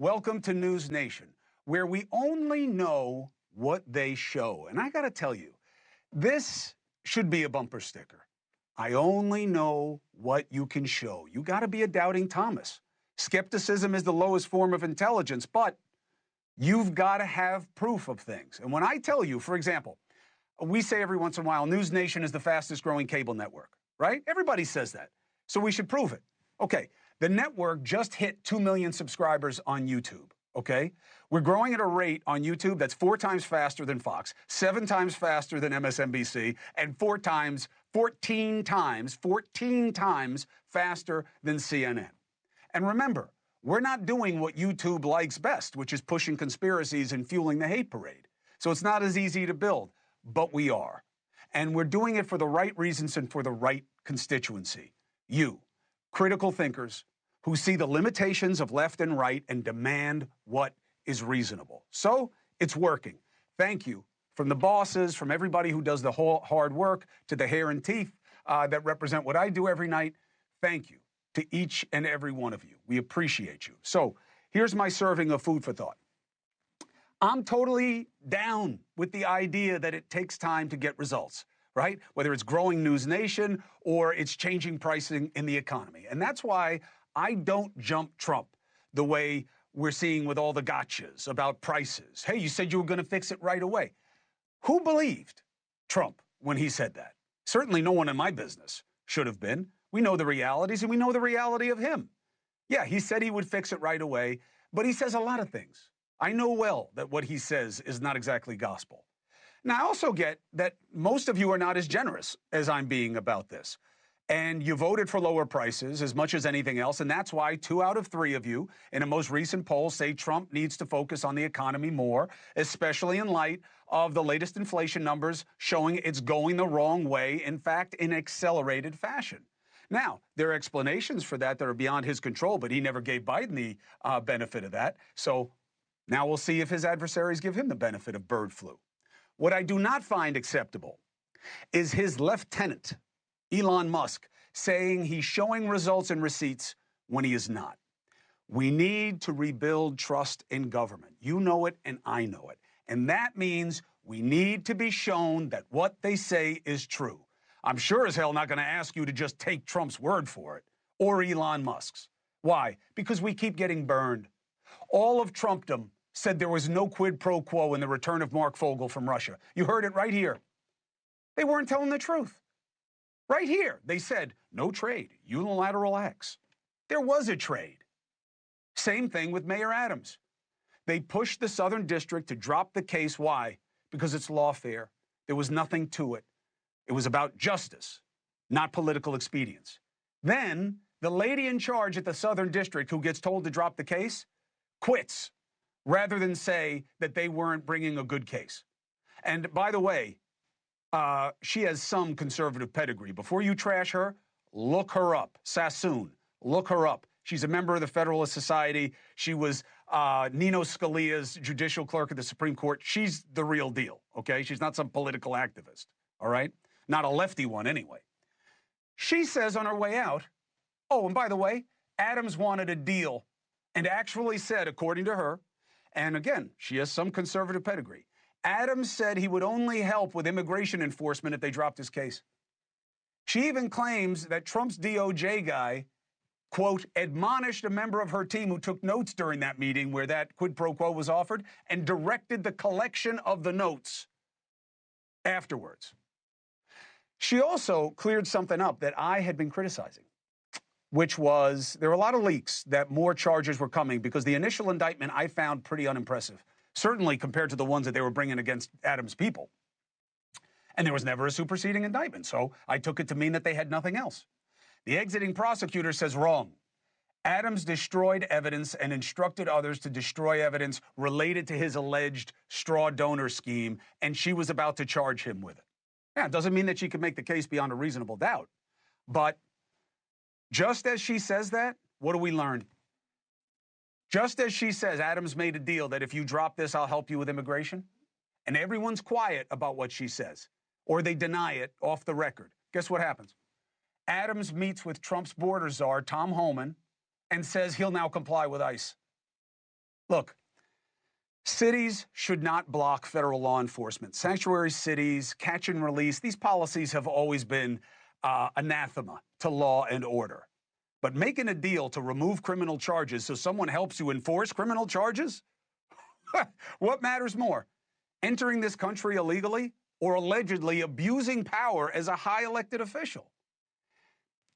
Welcome to NewsNation, where we only know what they show. And I got to tell you, this should be a bumper sticker. I only know what you can show. You got to be a doubting Thomas. Skepticism is the lowest form of intelligence, but you've got to have proof of things. And when I tell you, for example, we say every once in a while, NewsNation is the fastest growing cable network, right? Everybody says that. So we should prove it. Okay, the network just hit 2 million subscribers on YouTube, okay? We're growing at a rate on YouTube that's 4 times faster than Fox, 7 times faster than MSNBC, and 14 times faster than CNN. And remember, we're not doing what YouTube likes best, which is pushing conspiracies and fueling the hate parade. So it's not as easy to build, but we are. And we're doing it for the right reasons and for the right constituency. You, critical thinkers who see the limitations of left and right and demand what is reasonable. So it's working. Thank you from the bosses, from everybody who does the whole hard work, to the hair and teeth that represent what I do every night. Thank you to each and every one of you. We appreciate you. So here's my serving of food for thought. I'm totally down with the idea that it takes time to get results, right? Whether it's growing NewsNation or it's changing pricing in the economy. And that's why I don't jump Trump the way we're seeing with all the gotchas about prices. Hey, you said you were going to fix it right away. Who believed Trump when he said that? Certainly no one in my business should have been. We know the realities, and we know the reality of him. Yeah, he said he would fix it right away, but he says a lot of things. I know well that what he says is not exactly gospel. Now, I also get that most of you are not as generous as I'm being about this. And you voted for lower prices as much as anything else, and that's why 2 out of 3 of you in a most recent poll say Trump needs to focus on the economy more, especially in light of the latest inflation numbers showing it's going the wrong way, in fact, in accelerated fashion. Now, there are explanations for that are beyond his control, but he never gave Biden the benefit of that. So now we'll see if his adversaries give him the benefit of bird flu. What I do not find acceptable is his lieutenant, Elon Musk, saying he's showing results and receipts when he is not. We need to rebuild trust in government. You know it and I know it. And that means we need to be shown that what they say is true. I'm sure as hell not going to ask you to just take Trump's word for it, or Elon Musk's. Why? Because we keep getting burned. All of Trumpdom said there was no quid pro quo in the return of Mark Fogel from Russia. You heard it right here. They weren't telling the truth. Right here, they said, no trade, unilateral acts. There was a trade. Same thing with Mayor Adams. They pushed the Southern District to drop the case. Why? Because it's lawfare. There was nothing to it. It was about justice, not political expedience. Then the lady in charge at the Southern District who gets told to drop the case quits rather than say that they weren't bringing a good case. And by the way, she has some conservative pedigree. Before you trash her, look her up. Sassoon, look her up. She's a member of the Federalist Society. She was Nino Scalia's judicial clerk at the Supreme Court. She's the real deal, okay? She's not some political activist, all right? Not a lefty one, anyway. She says on her way out, oh, and by the way, Adams wanted a deal and actually said, according to her, and again, she has some conservative pedigree, Adams said he would only help with immigration enforcement if they dropped his case. She even claims that Trump's DOJ guy, quote, admonished a member of her team who took notes during that meeting where that quid pro quo was offered and directed the collection of the notes afterwards. She also cleared something up that I had been criticizing, which was there were a lot of leaks that more charges were coming because the initial indictment I found pretty unimpressive, certainly compared to the ones that they were bringing against Adams' people. And there was never a superseding indictment, so I took it to mean that they had nothing else. The exiting prosecutor says wrong. Adams destroyed evidence and instructed others to destroy evidence related to his alleged straw donor scheme, and she was about to charge him with it. Yeah, it doesn't mean that she could make the case beyond a reasonable doubt. But just as she says that, what do we learn? Just as she says, Adams made a deal that if you drop this, I'll help you with immigration, and everyone's quiet about what she says, or they deny it off the record. Guess what happens? Adams meets with Trump's border czar, Tom Homan, and says he'll now comply with ICE. Look, cities should not block federal law enforcement. Sanctuary cities, catch and release, these policies have always been anathema to law and order. But making a deal to remove criminal charges so someone helps you enforce criminal charges? What matters more? Entering this country illegally or allegedly abusing power as a high elected official?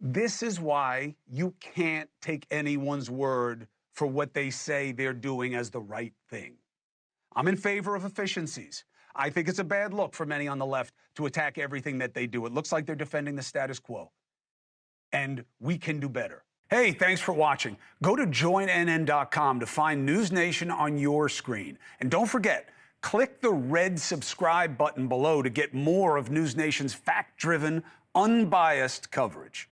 This is why you can't take anyone's word for what they say they're doing as the right thing. I'm in favor of efficiencies. I think it's a bad look for many on the left to attack everything that they do. It looks like they're defending the status quo. And we can do better. Hey, thanks for watching. Go to joinnn.com to find NewsNation on your screen. And don't forget, click the red subscribe button below to get more of NewsNation's fact-driven, unbiased coverage.